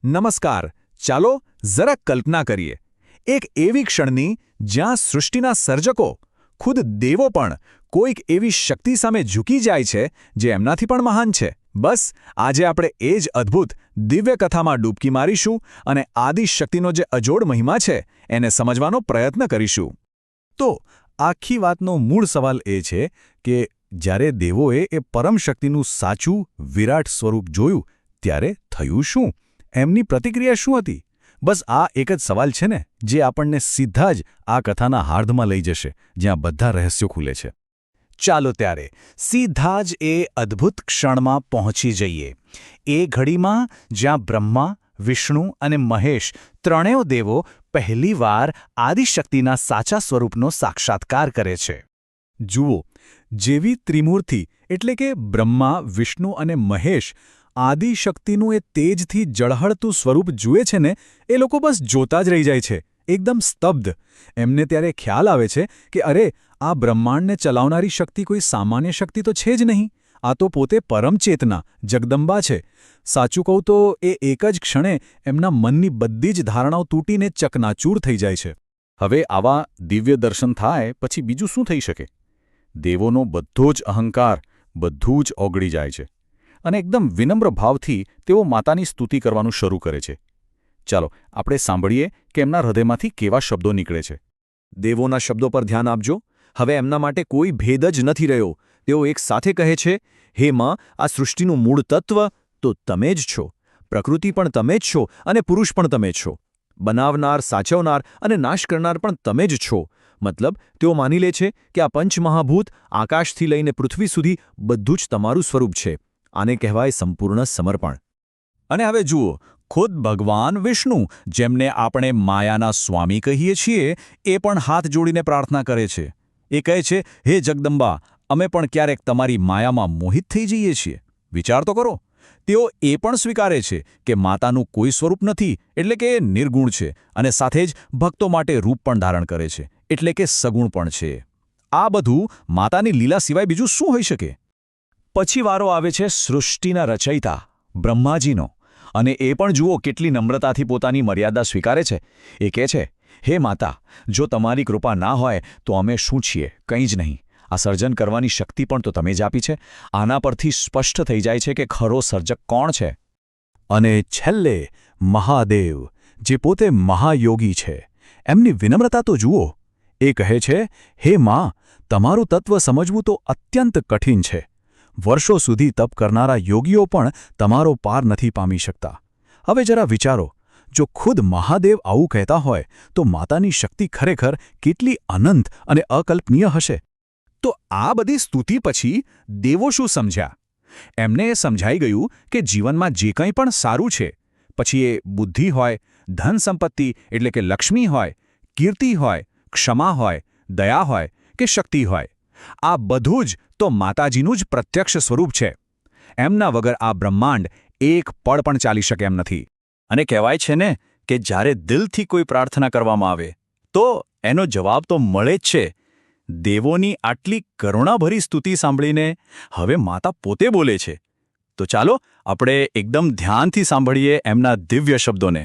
નમસ્કાર. ચાલો જરા કલ્પના કરીએ એક એવી ક્ષણની જ્યાં સૃષ્ટિના સર્જકો ખુદ દેવો પણ કોઈક એવી શક્તિ સામે ઝૂકી જાય છે જે એમનાથી પણ મહાન છે. બસ આજે આપણે એ જ અદ્ભુત દિવ્ય કથામાં ડૂબકી મારીશું અને આદિ શક્તિનો જે અજોડ મહિમા છે એને સમજવાનો પ્રયત્ન કરીશું. તો આખી વાતનો મૂળ સવાલ એ છે કે જ્યારે દેવોએ એ પરમ શક્તિનું સાચું વિરાટ સ્વરૂપ જોયું ત્યારે થયું શું? એમની પ્રતિક્રિયા શું હતી? બસ આ એક જ સવાલ છે ને જે આપણને સીધા જ આ કથાના હાર્દમાં લઈ જશે, જ્યાં બધા રહસ્યો ખુલે છે. ચાલો ત્યારે સીધા જ એ અદ્ભુત ક્ષણમાં પહોંચી જઈએ. એ ઘડીમાં જ્યાં બ્રહ્મા, વિષ્ણુ અને મહેશ ત્રણેય દેવો પહેલીવાર આદિશક્તિના સાચા સ્વરૂપનો સાક્ષાત્કાર કરે છે. જુઓ, જેવી ત્રિમૂર્તિ એટલે કે બ્રહ્મા, વિષ્ણુ અને મહેશ આદિશક્તિનું એ તેજથી ઝળહળતું સ્વરૂપ જુએ છે ને, એ લોકો બસ જોતા જ રહી જાય છે, એકદમ સ્તબ્ધ. એમને ત્યારે ખ્યાલ આવે છે કે અરે, આ બ્રહ્માંડને ચલાવનારી શક્તિ કોઈ સામાન્ય શક્તિ તો છે જ નહીં, આ તો પોતે પરમ ચેતના જગદંબા છે. સાચું કહું તો એ એક જ ક્ષણે એમના મનની બધી જ ધારણાઓ તૂટીને ચકનાચૂર થઈ જાય છે. હવે આવા દિવ્ય દર્શન થાય પછી બીજું શું થઈ શકે? દેવોનો બધો જ અહંકાર, બધું જ ઓગળી જાય છે અને એકદમ વિનમ્ર ભાવથી તેઓ માતાની સ્તુતિ કરવાનું શરૂ કરે છે. ચાલો આપણે સાંભળીએ કે એમના હૃદયમાંથી કેવા શબ્દો નીકળે છે. દેવોના શબ્દો પર ધ્યાન આપજો. હવે એમના માટે કોઈ ભેદ જ નથી રહ્યો. તેઓ એક સાથે કહે છે, હે માં, આ સૃષ્ટિનું મૂળ તત્વ તો તમે જ છો. પ્રકૃતિ પણ તમે જ છો અને પુરુષ પણ તમે જ છો. બનાવનાર, સાચવનાર અને નાશ કરનાર પણ તમે જ છો. મતલબ તેઓ માની લે છે કે આ પંચમહાભૂત, આકાશથી લઈને પૃથ્વી સુધી બધું જ તમારું સ્વરૂપ છે. આને કહેવાય સંપૂર્ણ સમર્પણ. અને હવે જુઓ, ખુદ ભગવાન વિષ્ણુ, જેમને આપણે માયાના સ્વામી કહીએ છીએ, એ પણ હાથ જોડીને પ્રાર્થના કરે છે. એ કહે છે, હે જગદંબા, અમે પણ ક્યારેક તમારી માયામાં મોહિત થઈ જઈએ છીએ. વિચાર તો કરો. તેઓ એ પણ સ્વીકારે છે કે માતાનું કોઈ સ્વરૂપ નથી, એટલે કે એ નિર્ગુણ છે, અને સાથે જ ભક્તો માટે રૂપ પણ ધારણ કરે છે, એટલે કે સગુણ પણ છે. આ બધું માતાની લીલા સિવાય બીજું શું હોઈ શકે? પછી વારો આવે છે સૃષ્ટિના રચયિતા બ્રહ્માજીનો, અને એ પણ જુઓ કેટલી નમ્રતાથી પોતાની મર્યાદા સ્વીકારે છે. એ કહે છે, હે માતા, જો તમારી કૃપા ના હોય તો અમે શું છીએ? કંઈ જ નહીં. આ સર્જન કરવાની શક્તિ પણ તો તમે જ આપી છે. આના પરથી સ્પષ્ટ થઈ જાય છે કે ખરો સર્જક કોણ છે. અને છેલ્લે મહાદેવ, જે પોતે મહાયોગી છે, એમની વિનમ્રતા તો જુઓ. એ કહે છે, હે માં, તમારું તત્વ સમજવું તો અત્યંત કઠિન છે. વર્ષો સુધી તપ કરનારા યોગીઓ પણ તમારો પાર નથી પામી શકતા. હવે જરા વિચારો, જો ખુદ મહાદેવ આવું કહેતા હોય તો માતાની શક્તિ ખરેખર કેટલી અનંત અને અકલ્પનીય હશે. તો આ બધી સ્તુતિ પછી દેવો શું સમજ્યા? એમને એ સમજાઈ ગયું કે જીવનમાં જે કંઈ પણ સારું છે, પછી એ બુદ્ધિ હોય, ધન સંપત્તિ એટલે કે લક્ષ્મી હોય, કીર્તિ હોય, ક્ષમા હોય, દયા હોય કે શક્તિ હોય, આ બધું જ તો માતાજીનું જ પ્રત્યક્ષ સ્વરૂપ છે. એમના વગર આ બ્રહ્માંડ એક પળ પણ ચાલી શકે એમ નથી. અને કહેવાય છે ને કે જ્યારે દિલથી કોઈ પ્રાર્થના કરવામાં આવે તો એનો જવાબ તો મળે જ છે. દેવોની આટલી કરુણાભરી સ્તુતિ સાંભળીને હવે માતા પોતે બોલે છે. તો ચાલો આપણે એકદમ ધ્યાનથી સાંભળીએ એમના દિવ્ય શબ્દોને.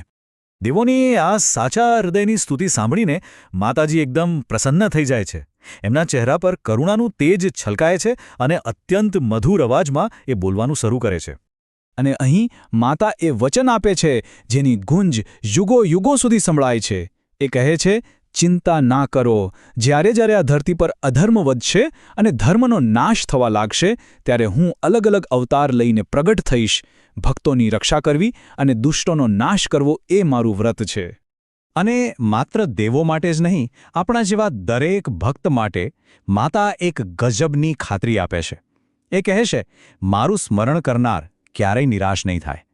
દેવોની આ સાચા હૃદયની સ્તુતિ સાંભળીને માતાજી એકદમ પ્રસન્ન થઈ જાય છે. એમના ચહેરા પર કરુણાનું તેજ છલકાય છે અને અત્યંત મધુર અવાજમાં એ બોલવાનું શરૂ કરે છે. અને અહીં માતા એ વચન આપે છે જેની ગુંજ યુગો યુગો સુધી સંભળાય છે. એ કહે છે, ચિંતા ના કરો. જ્યારે જ્યારે આ ધરતી પર અધર્મ વધશે અને ધર્મનો નાશ થવા લાગશે, ત્યારે હું અલગ અલગ અવતાર લઈને પ્રગટ થઈશ. ભક્તોની રક્ષા કરવી અને દુષ્ટોનો નાશ કરવો એ મારું વ્રત છે. અને માત્ર દેવો માટે જ નહીં, આપણા જેવા દરેક ભક્ત માટે માતા એક ગજબની ખાતરી આપે છે. એ કહે છે, મારું સ્મરણ કરનાર ક્યારેય નિરાશ નહીં થાય.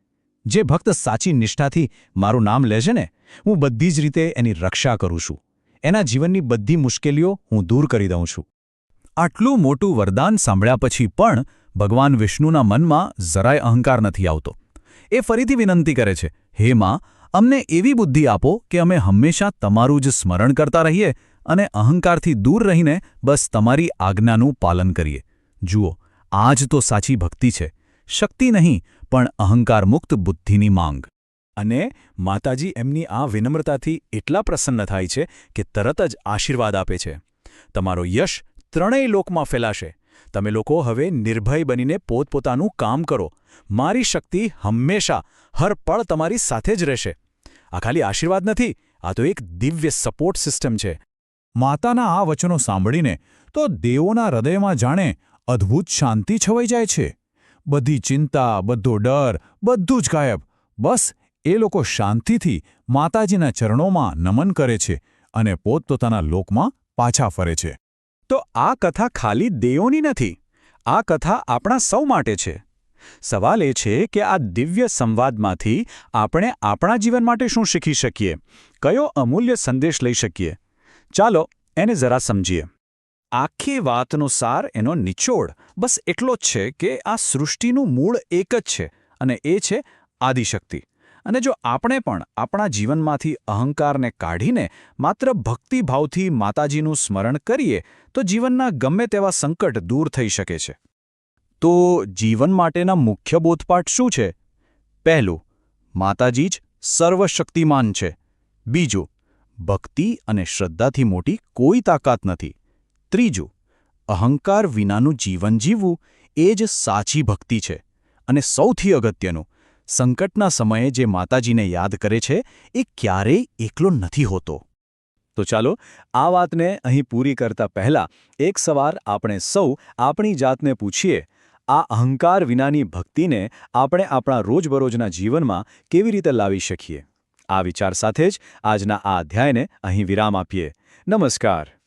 જે ભક્ત સાચી નિષ્ઠાથી મારું નામ લે છે ને, હું બધી જ રીતે એની રક્ષા કરું છું. એના જીવનની બધી મુશ્કેલીઓ હું દૂર કરી દઉં છું. આટલું મોટું વરદાન સાંભળ્યા પછી પણ ભગવાન વિષ્ણુના મનમાં જરાય અહંકાર નથી આવતો. એ ફરીથી વિનંતી કરે છે, હે માં, અમને એવી બુદ્ધિ આપો કે અમે હંમેશા તમારું જ સ્મરણ કરતા રહીએ અને અહંકારથી દૂર રહીને બસ તમારી આજ્ઞાનું પાલન કરીએ. જુઓ, આ જ તો સાચી ભક્તિ છે. શક્તિ નહીં, પણ અહંકાર મુક્ત બુદ્ધિની માંગ. અને માતાજી એમની આ વિનમ્રતાથી એટલા પ્રસન્ન થાય છે કે તરત જ આશીર્વાદ આપે છે. તમારો યશ ત્રણેય લોકમાં ફેલાશે. તમે લોકો હવે નિર્ભય બનીને પોતપોતાનું કામ કરો. મારી શક્તિ હંમેશા હર પળ તમારી સાથે જ રહેશે. આ ખાલી આશીર્વાદ નથી, આ તો એક દિવ્ય સપોર્ટ સિસ્ટમ છે. માતાના આ વચનો સાંભળીને તો દેવોના હૃદયમાં જાણે અદ્ભુત શાંતિ છવાઈ જાય છે. બધી ચિંતા, બધો ડર, બધું જ ગાયબ. બસ એ લોકો શાંતિથી માતાજીના ચરણોમાં નમન કરે છે અને પોતપોતાના લોકમાં પાછા ફરે છે. તો આ કથા ખાલી દેવોની નથી. આ કથા આપણા સૌ માટે છે. સવાલ એ છે કે આ દિવ્ય સંવાદમાંથી આપણે આપણા જીવન માટે શું શીખી શકીએ? કયો અમૂલ્ય સંદેશ લઈ શકીએ? ચાલો એને જરા સમજીએ. આખી વાતનો સાર, એનો નિચોડ બસ એટલો જ છે કે આ સૃષ્ટિનું મૂળ એક જ છે અને એ છે આદિશક્તિ. અને જો આપણે પણ આપણા જીવનમાંથી અહંકારને કાઢીને માત્ર ભક્તિભાવથી માતાજીનું સ્મરણ કરીએ તો જીવનના ગમે તેવા સંકટ દૂર થઈ શકે છે. તો જીવન માટેના મુખ્ય બોધપાઠ શું છે? પહેલું, માતાજી જ સર્વશક્તિમાન છે. બીજું, ભક્તિ અને શ્રદ્ધાથી મોટી કોઈ તાકાત નથી. ત્રીજું, અહંકાર વિનાનું જીવન જીવવું એ જ સાચી ભક્તિ છે. અને સૌથી અગત્યનું, સંકટના સમયે જે માતાજીને યાદ કરે છે એ ક્યારેય એકલો નથી હોતો. તો ચાલો આ વાતને અહીં પૂરી કરતા પહેલા એક સવાલ આપણે સૌ આપણી જાતને પૂછીએ. આ અહંકાર વિનાની ભક્તિને આપણે આપણા રોજબરોજના જીવનમાં કેવી રીતે લાવી શકીએ? આ વિચાર સાથે જ આજના આ અધ્યાયને અહીં વિરામ આપીએ. નમસ્કાર.